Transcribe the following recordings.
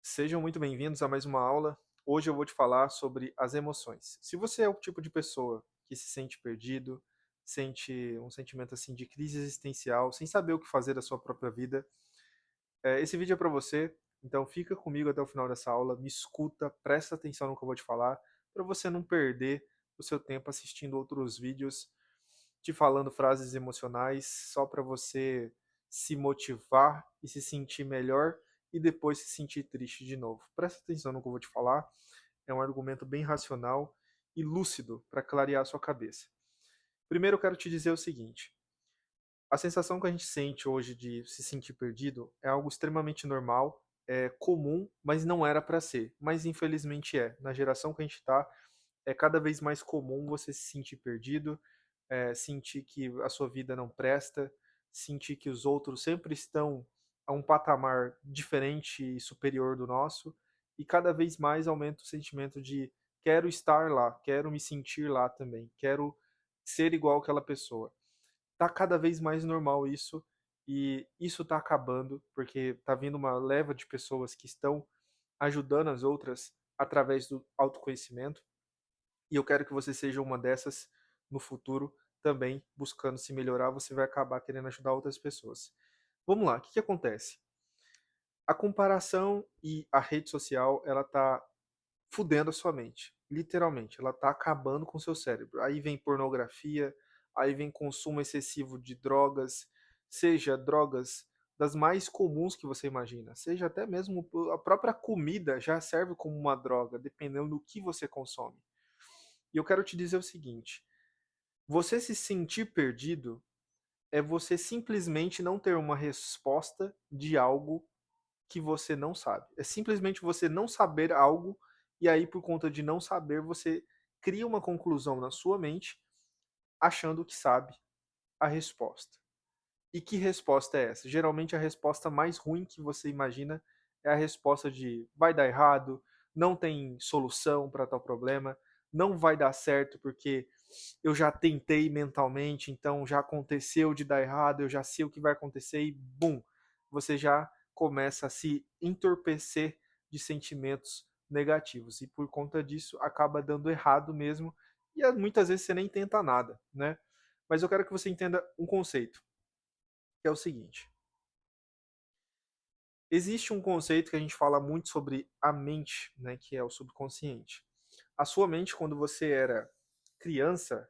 Sejam muito bem-vindos a mais uma aula. Hoje eu vou te falar sobre as emoções. Se você é o tipo de pessoa que se sente perdido, sente um sentimento assim de crise existencial, sem saber o que fazer da sua própria vida, esse vídeo é para você. Então fica comigo até o final dessa aula, me escuta, presta atenção no que eu vou te falar, para você não perder o seu tempo assistindo outros vídeos te falando frases emocionais só para você se motivar e se sentir melhor e depois se sentir triste de novo. Presta atenção no que eu vou te falar, é um argumento bem racional e lúcido para clarear a sua cabeça. Primeiro eu quero te dizer o seguinte: a sensação que a gente sente hoje de se sentir perdido é algo extremamente normal, é comum, mas não era para ser. Mas infelizmente é. Na geração que a gente está, é cada vez mais comum você se sentir perdido, sentir que a sua vida não presta, sentir que os outros sempre estão a um patamar diferente e superior do nosso, e cada vez mais aumenta o sentimento de quero estar lá, quero me sentir lá também, quero ser igual àquela pessoa. Tá cada vez mais normal isso, e isso tá acabando, porque tá vindo uma leva de pessoas que estão ajudando as outras através do autoconhecimento, e eu quero que você seja uma dessas no futuro também, buscando se melhorar, você vai acabar querendo ajudar outras pessoas. Vamos lá, o que que acontece? A comparação e a rede social, ela tá fudendo a sua mente, literalmente, ela tá acabando com o seu cérebro. Aí vem pornografia, aí vem consumo excessivo de drogas, seja drogas das mais comuns que você imagina, seja até mesmo a própria comida já serve como uma droga, dependendo do que você consome. E eu quero te dizer o seguinte: você se sentir perdido é você simplesmente não ter uma resposta de algo que você não sabe. É simplesmente você não saber algo, e aí, por conta de não saber, você cria uma conclusão na sua mente, achando que sabe a resposta. E que resposta é essa? Geralmente a resposta mais ruim que você imagina é a resposta de vai dar errado, não tem solução para tal problema, não vai dar certo porque eu já tentei mentalmente, então já aconteceu de dar errado, eu já sei o que vai acontecer e bum, você já começa a se entorpecer de sentimentos negativos e por conta disso acaba dando errado mesmo e muitas vezes você nem tenta nada, né? Mas eu quero que você entenda um conceito, que é o seguinte: existe um conceito que a gente fala muito sobre a mente, né, que é o subconsciente. A sua mente, quando você era criança,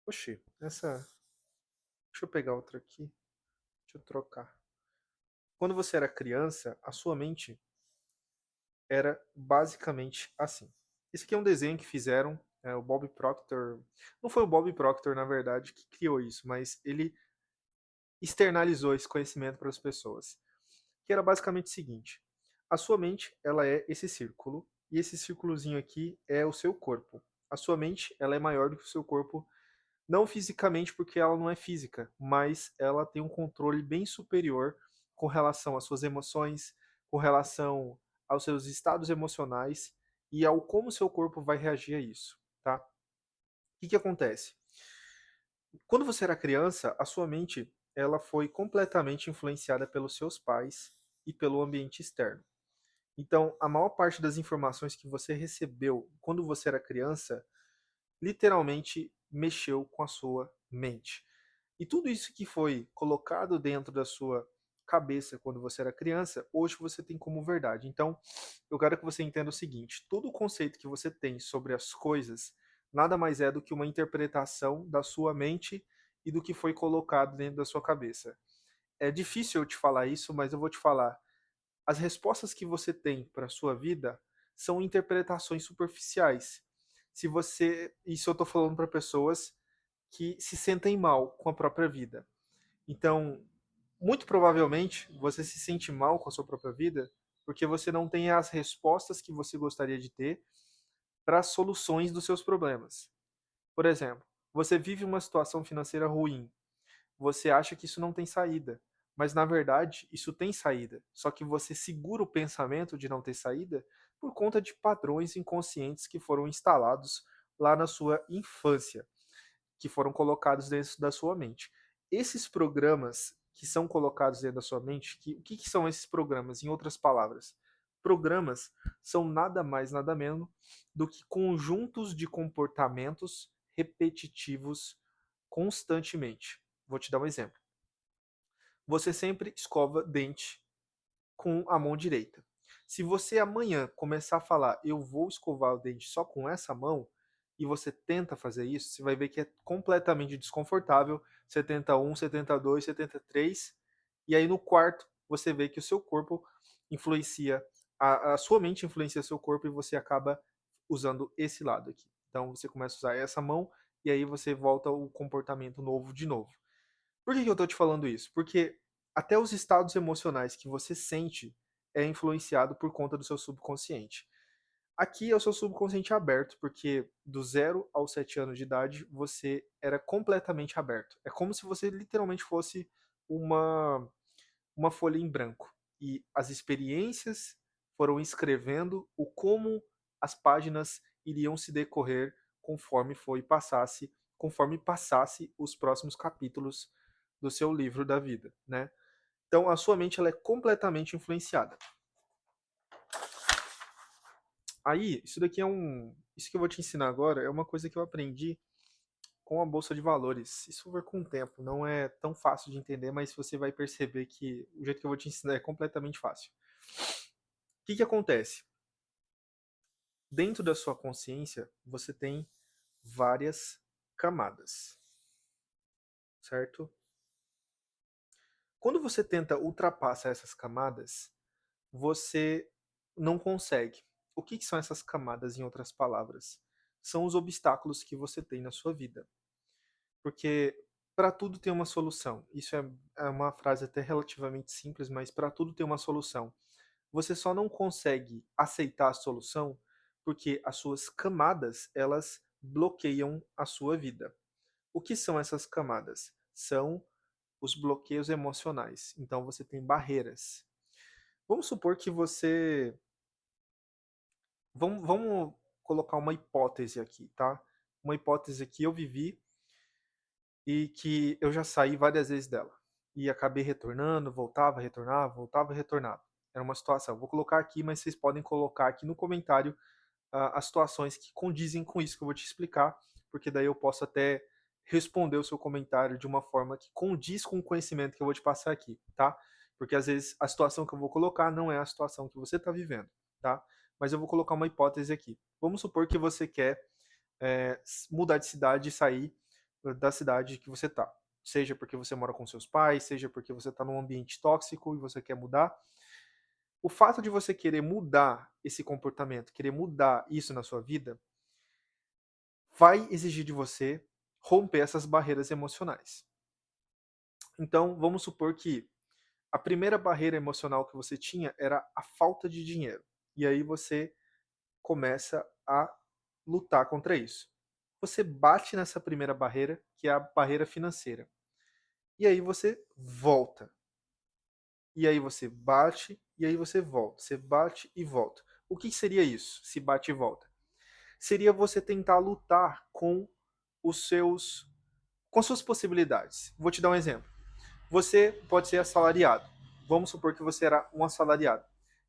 oxi, essa, deixa eu pegar outra aqui, deixa eu trocar. Quando você era criança, a sua mente era basicamente assim. Esse aqui é um desenho que fizeram, o Bob Proctor. Não foi o Bob Proctor, na verdade, que criou isso, mas ele externalizou esse conhecimento para as pessoas. Que era basicamente o seguinte: a sua mente, ela é esse círculo, e esse círculozinho aqui é o seu corpo. A sua mente, ela é maior do que o seu corpo, não fisicamente porque ela não é física, mas ela tem um controle bem superior com relação às suas emoções, com relação aos seus estados emocionais e ao como seu corpo vai reagir a isso, tá? O que que acontece? Quando você era criança, a sua mente ela foi completamente influenciada pelos seus pais e pelo ambiente externo. Então, a maior parte das informações que você recebeu quando você era criança, literalmente mexeu com a sua mente. E tudo isso que foi colocado dentro da sua cabeça quando você era criança, hoje você tem como verdade. Então, eu quero que você entenda o seguinte: todo o conceito que você tem sobre as coisas nada mais é do que uma interpretação da sua mente e do que foi colocado dentro da sua cabeça. É difícil eu te falar isso, mas eu vou te falar. As respostas que você tem para a sua vida são interpretações superficiais. Se você, isso eu estou falando para pessoas que se sentem mal com a própria vida. Então, muito provavelmente, você se sente mal com a sua própria vida porque você não tem as respostas que você gostaria de ter para as soluções dos seus problemas. Por exemplo, você vive uma situação financeira ruim, você acha que isso não tem saída, mas na verdade isso tem saída. Só que você segura o pensamento de não ter saída por conta de padrões inconscientes que foram instalados lá na sua infância, que foram colocados dentro da sua mente. Esses programas que são colocados dentro da sua mente, o que são esses programas? Em outras palavras, programas são nada mais, nada menos do que conjuntos de comportamentos repetitivos constantemente. Vou te dar um exemplo. Você sempre escova dente com a mão direita. Se você amanhã começar a falar, eu vou escovar o dente só com essa mão, e você tenta fazer isso, você vai ver que é completamente desconfortável. Você tenta um, você tenta dois, você tenta três, e aí no quarto você vê que o seu corpo influencia, a sua mente influencia o seu corpo e você acaba usando esse lado aqui. Então você começa a usar essa mão e aí você volta ao comportamento novo de novo. Por que eu estou te falando isso? Porque até os estados emocionais que você sente é influenciado por conta do seu subconsciente. Aqui é o seu subconsciente aberto, porque do 0 aos 7 anos de idade você era completamente aberto. É como se você literalmente fosse uma, uma folha em branco. E as experiências foram escrevendo o como as páginas iriam se decorrer conforme passasse os próximos capítulos do seu livro da vida, né? Então a sua mente ela é completamente influenciada. Aí, isso que eu vou te ensinar agora é uma coisa que eu aprendi com a bolsa de valores. Isso vai com o tempo, não é tão fácil de entender, mas você vai perceber que o jeito que eu vou te ensinar é completamente fácil. O que acontece? Dentro da sua consciência, você tem várias camadas, certo? Quando você tenta ultrapassar essas camadas, você não consegue. O que são essas camadas, em outras palavras? São os obstáculos que você tem na sua vida. Porque para tudo tem uma solução. Isso é uma frase até relativamente simples, mas para tudo tem uma solução. Você só não consegue aceitar a solução porque as suas camadas, elas bloqueiam a sua vida. O que são essas camadas? São os bloqueios emocionais. Então você tem barreiras. Vamos supor que você. Vamos colocar uma hipótese aqui, tá? Uma hipótese que eu vivi e que eu já saí várias vezes dela. E acabei retornando, voltava, retornava, voltava, retornava. Era uma situação. Vou colocar aqui, mas vocês podem colocar aqui no comentário as situações que condizem com isso que eu vou te explicar, porque daí eu posso até responder o seu comentário de uma forma que condiz com o conhecimento que eu vou te passar aqui, tá? Porque às vezes a situação que eu vou colocar não é a situação que você está vivendo, tá? Mas eu vou colocar uma hipótese aqui. Vamos supor que você quer mudar de cidade e sair da cidade que você está. Seja porque você mora com seus pais, seja porque você está num ambiente tóxico e você quer mudar. O fato de você querer mudar esse comportamento, querer mudar isso na sua vida, vai exigir de você romper essas barreiras emocionais. Então, vamos supor que a primeira barreira emocional que você tinha era a falta de dinheiro. E aí você começa a lutar contra isso. Você bate nessa primeira barreira, que é a barreira financeira. E aí você volta. E aí você bate, e aí você volta. Você bate e volta. O que seria isso, se bate e volta? Seria você tentar lutar os seus com suas possibilidades. Vou te dar um exemplo. Você pode ser assalariado. Vamos supor que você era um assalariado.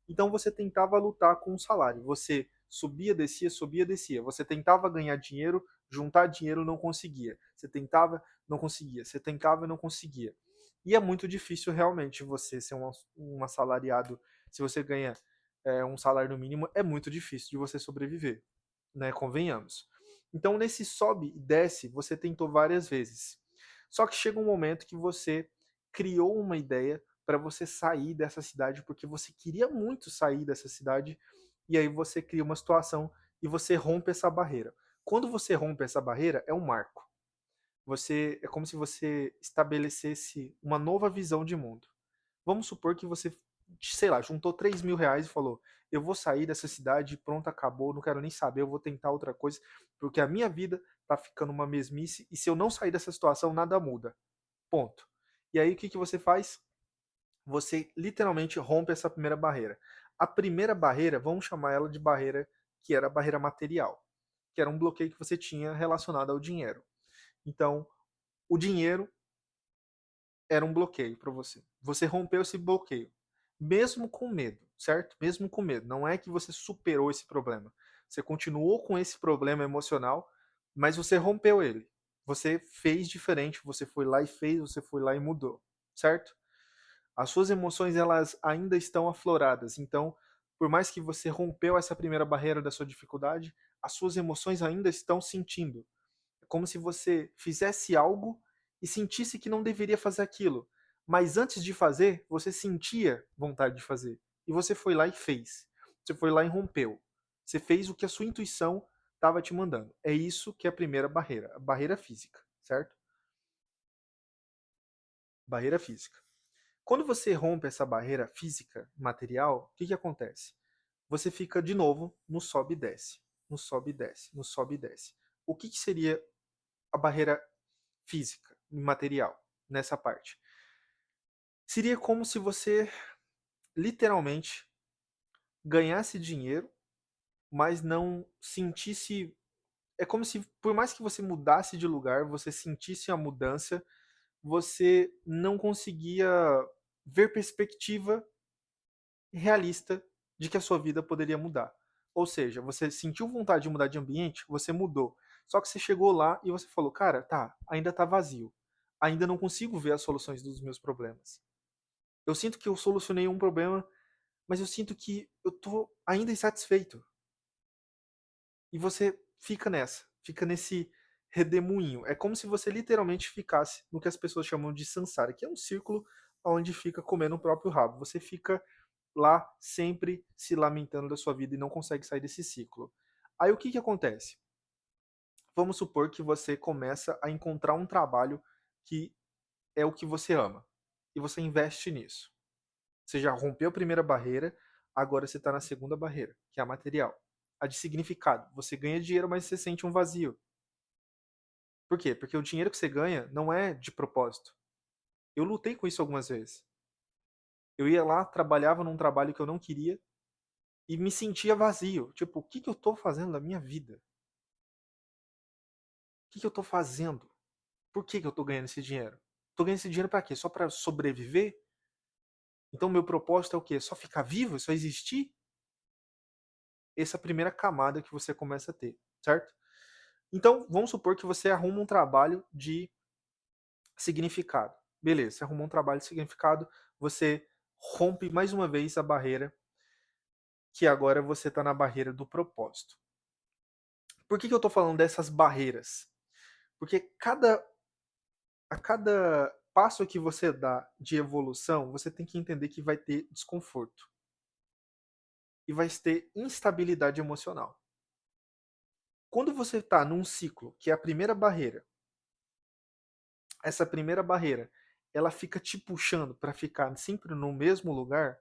Então você tentava lutar com o salário. Você subia, descia, subia, descia. Você tentava ganhar dinheiro, juntar dinheiro, não conseguia. Você tentava, não conseguia. Você tentava e não conseguia. E é muito difícil realmente você ser um assalariado. Se você ganha um salário mínimo, é muito difícil de você sobreviver, né? Convenhamos. Então, nesse sobe e desce, você tentou várias vezes. Só que chega um momento que você criou uma ideia para você sair dessa cidade, porque você queria muito sair dessa cidade, e aí você cria uma situação e você rompe essa barreira. Quando você rompe essa barreira, é um marco. É como se você estabelecesse uma nova visão de mundo. Vamos supor que você, sei lá, juntou R$ 3.000 e falou: eu vou sair dessa cidade, pronto, acabou, não quero nem saber, eu vou tentar outra coisa, porque a minha vida tá ficando uma mesmice e se eu não sair dessa situação, nada muda. Ponto. E aí o que você faz? Você literalmente rompe essa primeira barreira. A primeira barreira, vamos chamar ela de barreira que era a barreira material, que era um bloqueio que você tinha relacionado ao dinheiro. Então, o dinheiro era um bloqueio para você. Você rompeu esse bloqueio, mesmo com medo, certo? Mesmo com medo. Não é que você superou esse problema. Você continuou com esse problema emocional, mas você rompeu ele. Você fez diferente, você foi lá e fez, você foi lá e mudou, certo? As suas emoções elas ainda estão afloradas. Então, por mais que você rompeu essa primeira barreira da sua dificuldade, as suas emoções ainda estão sentindo. É como se você fizesse algo e sentisse que não deveria fazer aquilo. Mas antes de fazer, você sentia vontade de fazer. E você foi lá e fez. Você foi lá e rompeu. Você fez o que a sua intuição estava te mandando. É isso que é a barreira física, certo? Barreira física. Quando você rompe essa barreira física, material, o que acontece? Você fica de novo no sobe e desce, no sobe e desce, no sobe e desce. O que seria a barreira física, material, nessa parte? Seria como se você literalmente ganhasse dinheiro, mas não sentisse. É como se, por mais que você mudasse de lugar, você sentisse a mudança, você não conseguia ver perspectiva realista de que a sua vida poderia mudar. Ou seja, você sentiu vontade de mudar de ambiente, você mudou. Só que você chegou lá e você falou, cara, tá, ainda tá vazio. Ainda não consigo ver as soluções dos meus problemas. Eu sinto que eu solucionei um problema, mas eu sinto que eu tô ainda insatisfeito. E você fica nessa, fica nesse redemoinho. É como se você literalmente ficasse no que as pessoas chamam de samsara, que é um círculo onde fica comendo o próprio rabo. Você fica lá sempre se lamentando da sua vida e não consegue sair desse ciclo. Aí o que acontece? Vamos supor que você começa a encontrar um trabalho que é o que você ama e você investe nisso. Você já rompeu a primeira barreira, agora você está na segunda barreira, que é a material. A de significado. Você ganha dinheiro, mas você sente um vazio. Por quê? Porque o dinheiro que você ganha não é de propósito. Eu lutei com isso algumas vezes. Eu ia lá, trabalhava num trabalho que eu não queria, e me sentia vazio. Tipo, o que eu tô fazendo da minha vida? O que eu tô fazendo? Por que eu tô ganhando esse dinheiro? Tô ganhando esse dinheiro pra quê? Só pra sobreviver? Então meu propósito é o quê? Só ficar vivo? Só existir? Essa é a primeira camada que você começa a ter, certo? Então, vamos supor que você arruma um trabalho de significado. Beleza, você arrumou um trabalho de significado, você rompe mais uma vez a barreira, que agora você está na barreira do propósito. Por que eu estou falando dessas barreiras? Porque a cada passo que você dá de evolução, você tem que entender que vai ter desconforto e vai ter instabilidade emocional. Quando você está num ciclo, que é a primeira barreira, essa primeira barreira, ela fica te puxando para ficar sempre no mesmo lugar,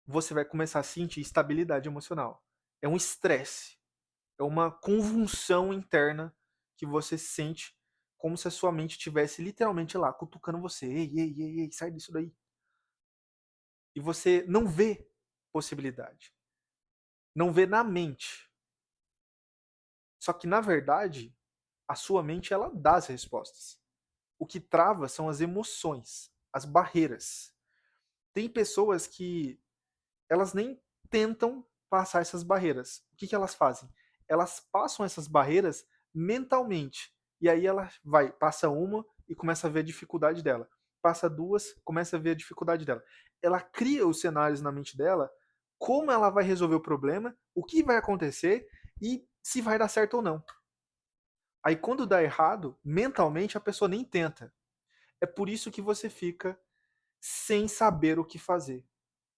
você vai começar a sentir instabilidade emocional. É um estresse, é uma convulsão interna que você sente como se a sua mente estivesse literalmente lá, cutucando você. Ei, ei, ei, ei, sai disso daí. E você não vê possibilidade. Não vê na mente. Só que, na verdade, a sua mente ela dá as respostas. O que trava são as emoções, as barreiras. Tem pessoas que elas nem tentam passar essas barreiras. O que elas fazem? Elas passam essas barreiras mentalmente. E aí ela vai, passa uma e começa a ver a dificuldade dela. Passa duas, começa a ver a dificuldade dela. Ela cria os cenários na mente dela, como ela vai resolver o problema, o que vai acontecer e se vai dar certo ou não. Aí quando dá errado, mentalmente a pessoa nem tenta. É por isso que você fica sem saber o que fazer.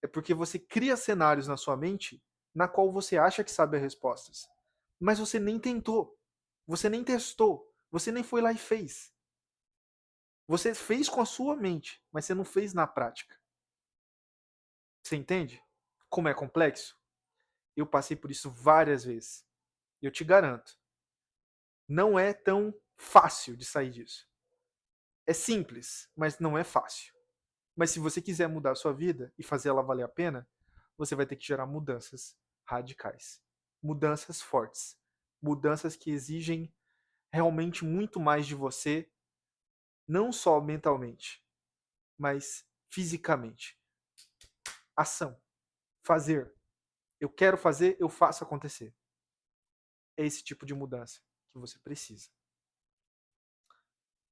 É porque você cria cenários na sua mente na qual você acha que sabe as respostas. Mas você nem tentou. Você nem testou. Você nem foi lá e fez. Você fez com a sua mente, mas você não fez na prática. Você entende? Como é complexo? Eu passei por isso várias vezes. Eu te garanto. Não é tão fácil de sair disso. É simples, mas não é fácil. Mas se você quiser mudar a sua vida e fazer ela valer a pena, você vai ter que gerar mudanças radicais. Mudanças fortes. Mudanças que exigem realmente muito mais de você Não só mentalmente, mas fisicamente. Ação. Fazer. Eu quero fazer, eu faço acontecer. É esse tipo de mudança que você precisa.